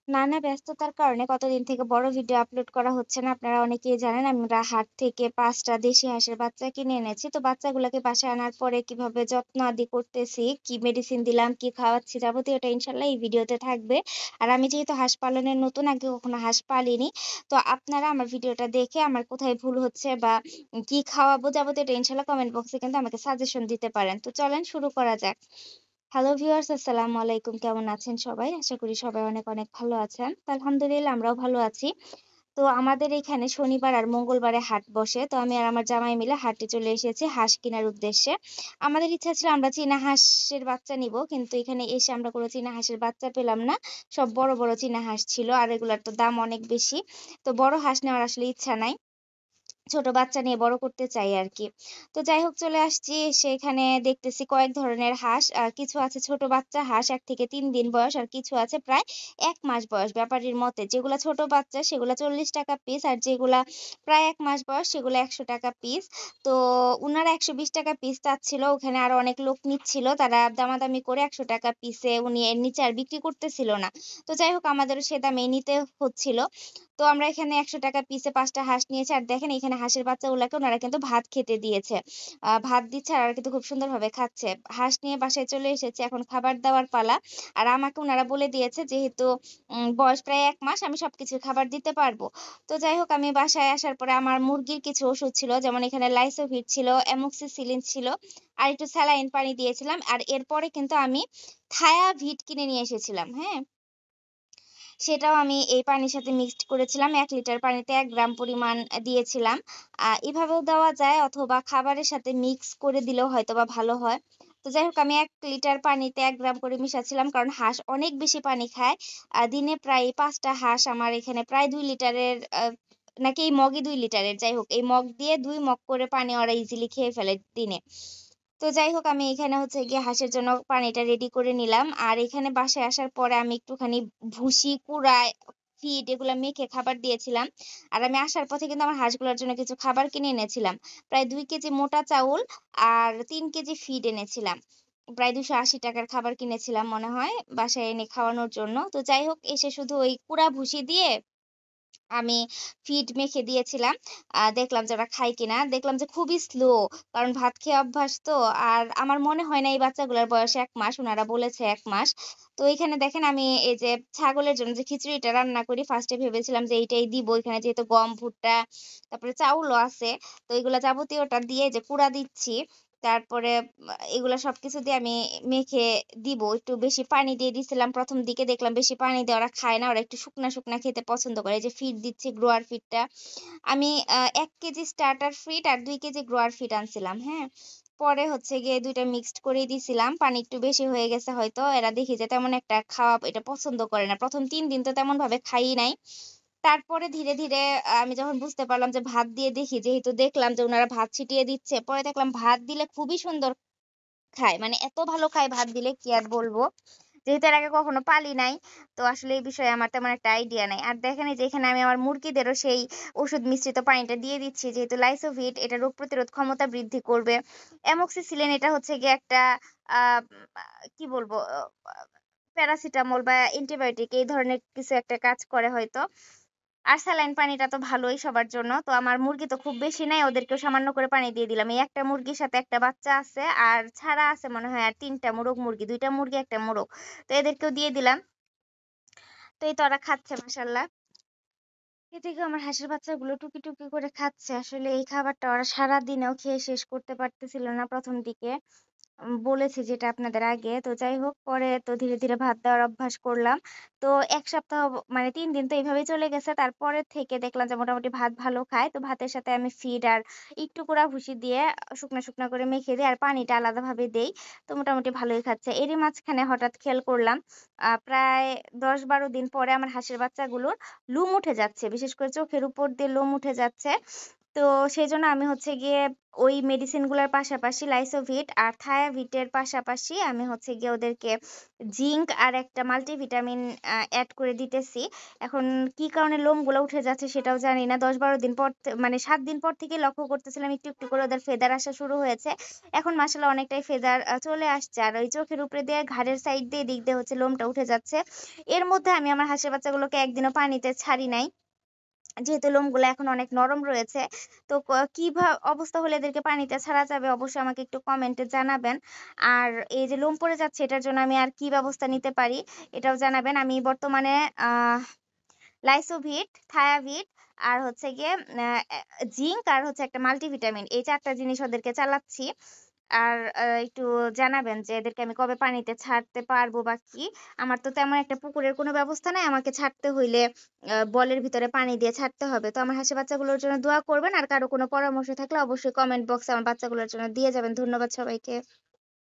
নানা ব্যস্ততার কারণে কতদিন থেকে বড় ভিডিও আপলোড করা হচ্ছে না। আপনারা অনেকেই জানেন আমরা হাট থেকে ৫টা দেশি হাঁসের বাচ্চা কিনে এনেছি। তো বাচ্চাগুলোকে বাসায় আনার পরে কিভাবে যত্ন আদি করতেছি, কি মেডিসিন দিলাম, কি খাওয়াচ্ছি যাবতীয়টা ইনশাআল্লাহ এই ভিডিওতে থাকবে। আর আমি যেহেতু হাঁস পালনের নতুন, আগে কখনো হাঁস পালিনি। তো আপনারা আমার ভিডিওটা দেখে আমার কোথায় ভুল হচ্ছে বা কি খাওয়াবো যাবতীয়টা ইনশাআল্লাহ কমেন্ট বক্সে কিন্তু আমাকে সাজেশন দিতে পারেন। তো চলেন শুরু করা যাক। হ্যালো ভিউয়ার্স, আসসালামু আলাইকুম। কেমন আছেন সবাই? আশা করি সবাই অনেক অনেক ভালো আছেন। তো আলহামদুলিল্লাহ আমরাও ভালো আছি। তো আমাদের এখানে শনিবার আর মঙ্গলবারে হাট বসে। তো আমি আর আমার জামাই মিলে হাটে চলে এসেছি হাঁস কেনার উদ্দেশ্যে। আমাদের ইচ্ছা ছিল আমরা চীনা হাঁসের বাচ্চা নিবো, কিন্তু এখানে এসে আমরা কোনো চীনা হাঁসের বাচ্চা পেলাম না। সব বড় বড় চীনা হাঁস ছিল আর এগুলার তো দাম অনেক বেশি। তো বড় হাঁস নেওয়ার আসলে ইচ্ছা নাই। ছোট বাচ্চা নিয়ে বড় করতে চাই আরকি। তো যাই হোক চলে আসছি। সেখানে দেখতেছি কয়েক ধরনের হাঁস। কিছু আছে ছোট বাচ্চা হাঁস ১ থেকে ৩ দিন বয়স, আর কিছু আছে প্রায় ১ মাস বয়স ব্যাপারীর মতে। যেগুলা ছোট বাচ্চা সেগুলা ৳৪০ পিস, আর যেগুলা প্রায় ১ মাস বয়স সেগুলা ৳১০০ পিস। তো উনারা ৳১২০ পিস চাচ্ছিল। ওখানে আরো অনেক লোক নিচ্ছিল। তারা দামাদামি করে ৳১০০ পিসে উনি এর নিচে আর বিক্রি করতেছিল না। তো যাই হোক আমাদেরও সে দামেই নিতে হচ্ছিল। তো আমরা এখানে ৳১০০ পিসে ৫ টা হাঁস নিয়েছি। আর দেখেন এখানে হাঁসের বাচ্চাগুলাকে উনারা কিন্তু ভাত খেতে দিয়েছে। ভাত দিচ্ছে আর ওরা কিন্তু খুব সুন্দরভাবে খাচ্ছে। হাঁস নিয়ে বাসায় চলে এসেছি। এখন খাবার দেওয়ার পালা। আর আমাকে উনারা বলে দিয়েছে যেহেতু বয়স প্রায় ১ মাস আমি সবকিছু খাবার দিতে পারবো। তো যাই হোক আমি বাসায় আসার পরে আমার মুরগির কিছু ওষুধ ছিল। যেমন এখানে লাইসোভিট ছিল, অ্যামোক্সিসিলিন ছিল, আর একটু স্যালাইন পানি দিয়েছিলাম। আর এরপরে কিন্তু আমি থায়াভিট কিনে নিয়ে এসেছিলাম। হ্যাঁ? সেটাও আমি এই পানির সাথে মিক্সড করেছিলাম। ১ লিটার পানিতে ১ গ্রাম পরিমাণ দিয়েছিলাম। এভাবেও দেওয়া যায় অথবা খাবারের সাথে মিক্স করে দিলেও হয়তোবা ভালো হয়। তো যাই হোক আমি ১ লিটার পানিতে ১ গ্রাম করে মিশাচ্ছিলাম। কারণ হাঁস অনেক বেশি পানি খায়। দিনে প্রায় ৫ টা হাঁস আমার এখানে প্রায় ২ লিটারের নাকি এই মগই ২ লিটারের। যাই হোক এই মগ দিয়ে ২ মগ করে পানি ওরা ইজিলি খেয়ে ফেলে দিনে। তো যাই হোক আমি এখানে হচ্ছে গিয়ে হাঁসের জন্য পানিটা রেডি করে নিলাম। আর এখানে বাসায় আসার পরে আমি একটুখানি ভুসি, কুড়া, ফিড এগুলা মেখে খাবার দিয়েছিলাম। আর আমি আসার পথে কিন্তু আমার হাঁসগুলোর জন্য কিছু খাবার কিনে এনেছিলাম। প্রায় ২ কেজি মোটা চাউল আর ৩ কেজি ফিড এনেছিলাম। প্রায় ৳২৮০ র খাবার কিনেছিলাম মনে হয় বাসায় এনে খাওয়ানোর জন্য। তো যাই হোক এসে শুধু ওই কুড়া ভুসি দিয়ে আমি ফিড মেখে দিয়েছিলাম। দেখলাম যে ওরা খায় কিনা। দেখলাম যে খুবই স্লো। কারণ ভাত খেয়ে অভ্যাস তো। আর আমার মনে হয় না এই বাচ্চাগুলার বয়স ১ মাস। উনারা বলেছে ১ মাস। তো এখানে দেখেন আমি এই যে ছাগলের জন্য যে খিচুড়িটা রান্না করি, ফার্স্ট এ ভেবেছিলাম যে এইটাই দিব। এখানে যেহেতু গম, ভুট্টা, তারপরে চাউলও আছে। তো এগুলা যাবতীয়টা দিয়ে যে কুড়া দিচ্ছি। তারপরে এগুলা সবকিছু দিয়ে আমি মেখে দিব। একটু বেশি পানি দিয়ে দিছিলাম ১ম দিকে, দেখলাম বেশি পানি দিয়ে ওরা খায় না। ওরা একটু শুকনা, শুকনা খেতে পছন্দ করে। এই যে ফিড দিচ্ছি গ্রোয়ার ফিডটা। আমি ১ কেজি স্টার্টার ফিড আর ২ কেজি গ্রোয়ার ফিড আনছিলাম, হ্যাঁ? পরে হচ্ছে গিয়ে ২ টা মিক্সড করেই দিছিলাম। পানি একটু বেশি হয়ে গেছে হয়তো। এরা দেখি যে তেমন একটা খাওয়া এটা পছন্দ করে না। ১ম ৩ দিন তো তেমনভাবে খায়ই নাই। তারপরে ধীরে, ধীরে আমি যখন বুঝতে পারলাম যে ভাত দিয়ে দেখি, যেহেতু দেখলাম যে উনারা ভাত ছিটিয়ে দিচ্ছে। পরে দেখলাম ভাত দিলে খুবই সুন্দর খায়। মানে এত ভালো খায় ভাত দিলে কি আর বলব। যেহেতু এর আগে কখনো পালি নাই, তো আসলে এই বিষয়ে আমার তেমন একটা আইডিয়া নাই। আর দেখেন এই যে এখানে আমি আমার মুরগিদেরও সেই ওষুধ মিশ্রিত পানিটা দিয়ে দিচ্ছি। যেহেতু লাইসোভিট এটা রোগ প্রতিরোধ ক্ষমতা বৃদ্ধি করবে। অ্যামোক্সিসিলিন এটা হচ্ছে গিয়ে একটা আ কি বলবো প্যারাসিটামল বা অ্যান্টিবায়োটিক এই ধরনের কিছু একটা কাজ করে হয়তো। আর স্যালাইন পানিটা তো ভালোই সবার জন্য। তো আমার মুরগি তো খুব বেশি নাই। ওদেরকেও সামান্য করে পানি দিয়ে দিলাম। এই একটা মুরগির সাথে একটা বাচ্চা আছে। আর ছাড়া আছে মনে হয় আর ৩ টা মোরগ মুরগি। ২ টা মুরগি, ১ টা মোরগ। তো এদেরকেও দিয়ে দিলাম। তো এই তো ওরা খাচ্ছে মাশাআল্লাহ। এদিকে আমার হাঁসের বাচ্চাগুলো টুকি, টুকি করে খাচ্ছে। আসলে এই খাবারটা ওরা সারাদিনেও খেয়ে শেষ করতে পারতেছিল না ১ম দিকে। বলেছি যেটা আপনাদের আগে। তো যাই হোক পরে তো ধীরে, ধীরে ভাত দেওয়ার অভ্যাস করলাম। তো ১ সপ্তাহ মানে ৩ দিন তো এভাবেই চলে গেছে। তারপরের থেকে দেখলাম যে মোটামুটি ভাত ভালো খায়। তো ভাতের সাথে আমি ফিড আর একটু গুঁড়া ভুসি দিয়ে শুকনা, শুকনা করে মেখে দেই আর পানিটা আলাদাভাবে দেই। তো মোটামুটি ভালোই খাচ্ছে। এরই মাঝখানে হঠাৎ খেয়াল করলাম প্রায় ১০-১২ দিন পরে আমার হাঁসের বাচ্চাগুলোর লোম উঠে যাচ্ছে। বিশেষ করে চোখের উপর দিয়ে লোম উঠে যাচ্ছে। তো সেজন্য আমি হচ্ছে গিয়ে ওই মেডিসিন গুলার পাশাপাশি লাইসোভিট আর থায়াভিটের পাশাপাশি আমি হচ্ছে গিয়ে ওদেরকে জিঙ্ক আর একটা মাল্টিভিটামিন অ্যাড করে দিতেছি। এখন কি কারণে লোমগুলো উঠে যাচ্ছে সেটাও জানি না। 10-12 দিন পর মানে 7 দিন পর থেকে লক্ষ্য করতেছিলাম একটু একটু করে ওদের ফেদার আসা শুরু হয়েছে। এখন মাশাআল্লাহ অনেকটাই ফেদার চলে আসছে। আর ওই চোখের উপরে দিয়ে ঘাড়ের সাইড দিয়ে এদিক দিয়ে হচ্ছে লোমটা উঠে যাচ্ছে। এর মধ্যে আমি আমার হাঁসের বাচ্চাগুলোকে একদিনও পানিতে ছাড়ি নাই। যেহেতু লোমগুলো এখন অনেক নরম রয়েছে। তো কি অবস্থা হলে এদেরকে পানিতে ছাড়া যাবে অবশ্যই আমাকে একটু কমেন্টে জানাবেন। আর এই যে লোম পড়ে যাচ্ছে এটার জন্য আমি আর কি ব্যবস্থা নিতে পারি এটাও জানাবেন। আমি বর্তমানে আহ লাইসোভিট, থায়াভিট আর হচ্ছে গিয়ে জিঙ্ক আর হচ্ছে একটা মাল্টিভিটামিন এই ৪ টা জিনিস ওদেরকে চালাচ্ছি। আর একটু জানাবেন যে এদেরকে আমি কবে পানিতে ছাড়তে পারবো বা কি? আমার তো তেমন একটা পুকুরের কোনো ব্যবস্থা নাই। আমাকে ছাড়তে হইলে বলের ভিতরে পানি দিয়ে ছাড়তে হবে। তো আমার হাঁসের বাচ্চাগুলোর জন্য দোয়া করবেন। আর কারো কোনো পরামর্শ থাকলে অবশ্যই কমেন্ট বক্সে আমার বাচ্চাগুলোর জন্য দিয়ে যাবেন। ধন্যবাদ সবাইকে।